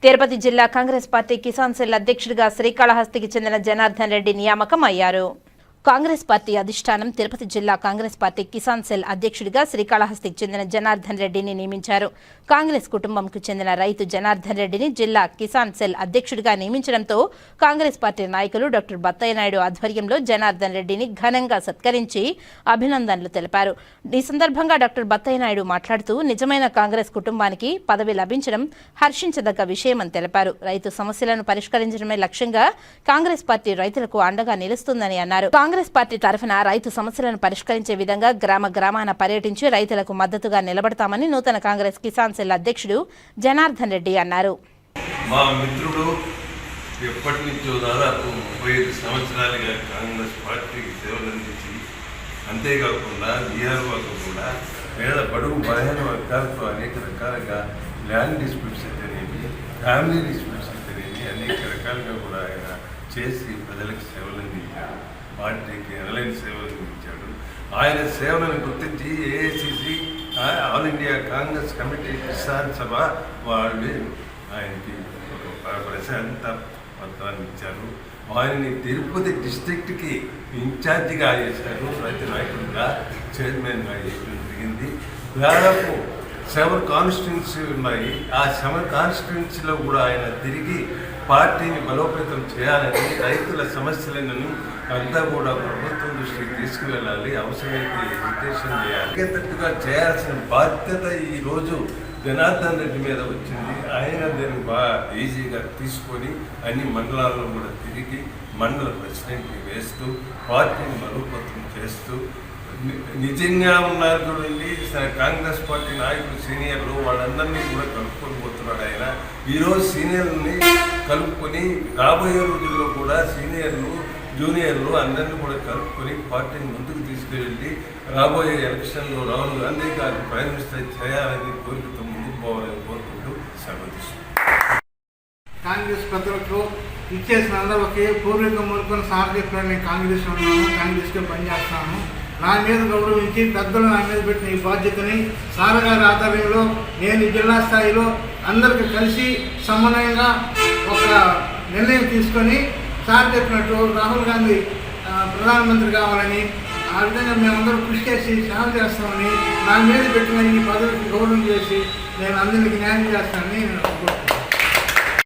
తిరుపతి జిల్లా Congress party Kisan cell అధ్యక్షుడిగా శ్రీకాళహస్తికి చెందిన జనార్దన్ రెడ్డి నియామకం అయ్యారు. కాంగ్రెస్ పార్టీ అధిష్టానం తిరుపతి జిల్లా కాంగ్రెస్ పార్టీ కిసాన్ సెల్ అధ్యక్షుడిగా శ్రీకాళహస్తికి చెందిన జనార్దన్ రెడ్డిని నియమించారు. కాంగ్రెస్ కుటుంబంకు చెందిన రైతు జనార్దన్ రెడ్డిని జిల్లా కిసాన్ సెల్ అధ్యక్షుడిగా నియమించడంతో కాంగ్రెస్ పార్టీ నాయకులు డాక్టర్ బత్తయ్య నాయుడు ఆధ్వర్యంలో జనార్దన్ రెడ్డిని ఘనంగా సత్కరించి అభినందనలు తెలిపారు. ఈ సందర్భంగా డాక్టర్ బత్తయ్య నాయుడు మాట్లాడుతూ నిజమైన కాంగ్రెస్ కుటుంబానికి పదవి లభించడం హర్షించదగ్గ విషయమని తెలిపారు. రైతు సమస్యలను పరిష్కరించడమే లక్ష్యంగా కాంగ్రెస్ పార్టీ రైతులకు అండగా నిలుస్తుందని అన్నారు. కాంగ్రెస్ పార్టీ తరఫున రైతు సమస్యలను పరిష్కరించే విధంగా గ్రామాన పర్యటించి రైతులకు మద్దతుగా నిలబడతామని నూతన కాంగ్రెస్ కిసాన్ సెల్ అధ్యక్షుడు జనార్దన్ రెడ్డి అన్నారు. మా మిత్రుడు ఎప్పటి నుంచో దాదాపు 35 సంవత్సరాలుగా కాంగ్రెస్ పార్టీకి సేవలు అందించి అంతేకాకుండా బీహార్వాకు కూడా పేద బడుగు బలహీన వర్గాలతో అనేక రకాలుగా ల్యాండ్ డిస్ప్యూట్స్ అయితేనేమి, ఫ్యామిలీ డిస్ప్యూట్స్ అయితేనేమి అనేక రకాలుగా కూడా ఆయన చేసి ప్రజలకు సేవలు అందించాడు. పార్టీకి ఎనలేని సేవలు అందించాడు. ఆయన సేవలను గుర్తించి AICC all India Congress committee Kisan సభ వాళ్ళు ఆయనకి ఒక ప్రశాంత పత్రాన్ని ఇచ్చారు. ఆయనని తిరుపతి డిస్ట్రిక్ట్కి ఇన్ఛార్జిగా చేశారు. రైతు నాయకుడిగా చైర్మన్గా చేయడం జరిగింది. దాదాపు 7 కాన్స్టిట్యున్సీ ఉన్నాయి. ఆ 7 కాన్స్టిట్యున్సీలో కూడా ఆయన తిరిగి పార్టీని బలోపేతం చేయాలని, రైతుల సమస్యలను అంతా కూడా ప్రభుత్వం దృష్టికి తీసుకువెళ్ళాలి, అవసరమైతే నిర్దేశం చేయాలి. తట్టుగా చేయాల్సిన బాధ్యత ఈరోజు జనార్దన్ రెడ్డి మీద వచ్చింది. ఆయన దాన్ని బాగా ఈజీగా తీసుకొని అన్ని మండలాల్లో కూడా తిరిగి మండల ప్రెసిడెంట్ని వేస్తూ పార్టీని బలోపేతం చేస్తూ నిజంగా ఉన్నారు చూడండి. కాంగ్రెస్ పార్టీ నాయకులు సీనియర్లు వాళ్ళందరినీ కూడా కలుపుకొని పోతున్నాడు ఆయన. ఈరోజు సీనియర్లని కలుపుకొని రాబోయే రోజుల్లో కూడా సీనియర్లు జూనియర్లు అందరినీ కూడా కలుపుకొని పార్టీని ముందుకు తీసుకెళ్ళి రాబోయే ఎలక్షన్లో రాహుల్ గాంధీ గారిని ప్రైమ్ మినిస్టర్ చేయాలని కోరికతో ముందుకు పోవాలని కోరుకుంటూ సెలవు. కాంగ్రెస్ పెద్దలకు ఇచ్చేసిన అందరూ ఒకే పూర్వీకం మూలుకొని సార్ చెప్పాడు, నేను కాంగ్రెస్లో ఉన్నాను, కాంగ్రెస్కే పనిచేస్తాను. నా మీద గౌరవించి పెద్దలు నా మీద పెట్టిన ఈ బాధ్యతని సార్ గారి ఆధ్వర్యంలో నేను జిల్లా స్థాయిలో అందరికీ కలిసి సమన్వయంగా ఒక నిర్ణయం తీసుకొని సార్ చెప్పినట్టు రాహుల్ గాంధీ ప్రధానమంత్రి కావాలని ఆ విధంగా మేమందరూ కృషి చేసి సేవ చేస్తామని నా మీద పెట్టిన ఈ పదవికి గౌరవం చేసి నేను అందరికీ న్యాయం చేస్తానని నేను